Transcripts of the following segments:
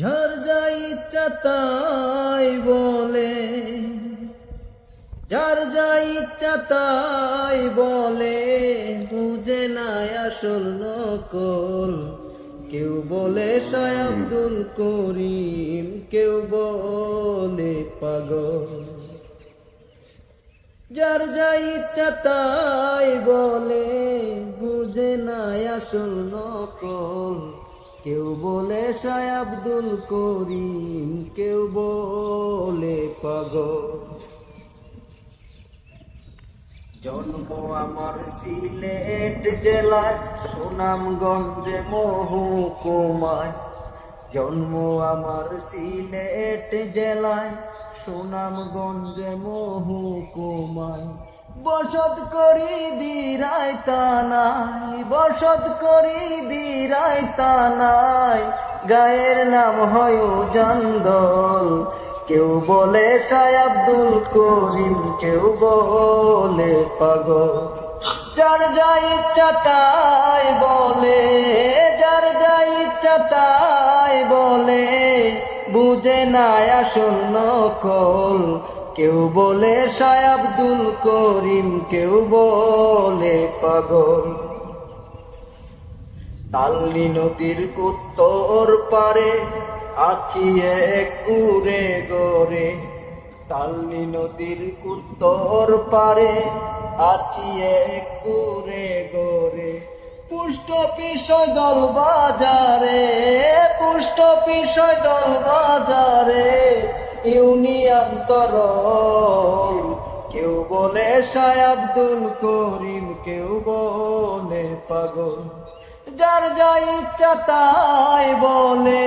ঝড় যা ইচ্ছা তাই বলে, যার যা ইচ্ছা তাই বলে, বুঝে না আসল নকল। কেউ বলে শাহ আব্দুল করিম, কেউ বলে পাগল। যার যা ইচ্ছা তাই বলে, বুঝে না আসল নকল। কেউ বলে শাহ আব্দুল করিম, কেউ বলে পাগল। জন্ম আমার সিলেট জেলায়, সুনামগঞ্জে মহকুমায়। জন্ম আমার সিলেট জেলায়, সুনামগঞ্জে মহকুমায়। বসত করি দিরায় তানাই, বসত করি দিরায় তানাই। গায়ের নাম হয় জান্দল। কেউ বলে শাহ আব্দুল করিম, কেউ বলে পাগল। যার যা ইচ্ছা তাই বলে, যার যা ইচ্ছা তাই বলে, বুঝে না আসল নকল। কেউ বলে শাহ আব্দুল করিম, কেউ বলে পাগল। তালনি নদীর উত্তর পারে আছি এক কুরে গরে। তালনি নদীর উত্তর পারে আছি এক কুরে গরে। পুষ্ট পিষয় দল বাজারে, পুষ্ট পিষয় দল বাজারে, ইউনিয়ন তরল। কেউ বলে শাহ আব্দুল করিম, কেউ বলে পাগল। যার যা ইচ্ছা তাই বলে,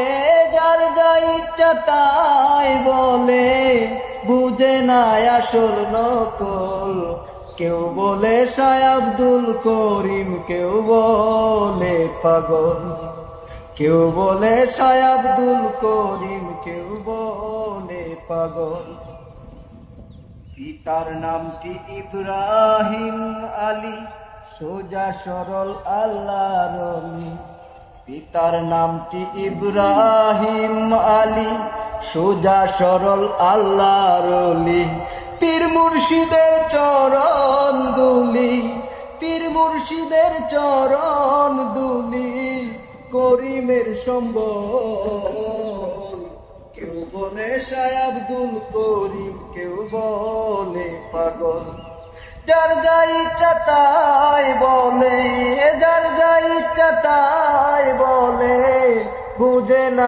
যার যা ইচ্ছা তাই বলে, বুঝে না আসল নকল। কেউ বলে শাহ আব্দুল করিম, কেউ বলে পাগল। কেউ বলে শাহ আব্দুল করিম, কেউ বলে পাগল। পিতার নামটি ইব্রাহিম আলী, সোজা সরল আল্লাহর ওলি। পিতার নামটি ইব্রাহিম আলী, সোজা সরল আল্লাহর ওলি। পীর মুর্শিদের চরণ দুলি, পীর মুর্শিদের চরণ দুলি, করিমের সম্বল। কেউ বলে শাহ আব্দুল করিম, কেউ বলে পাগল। যার যা ইচ্ছা তাই বলে, যার যা ইচ্ছা তাই বলে, বুঝে না।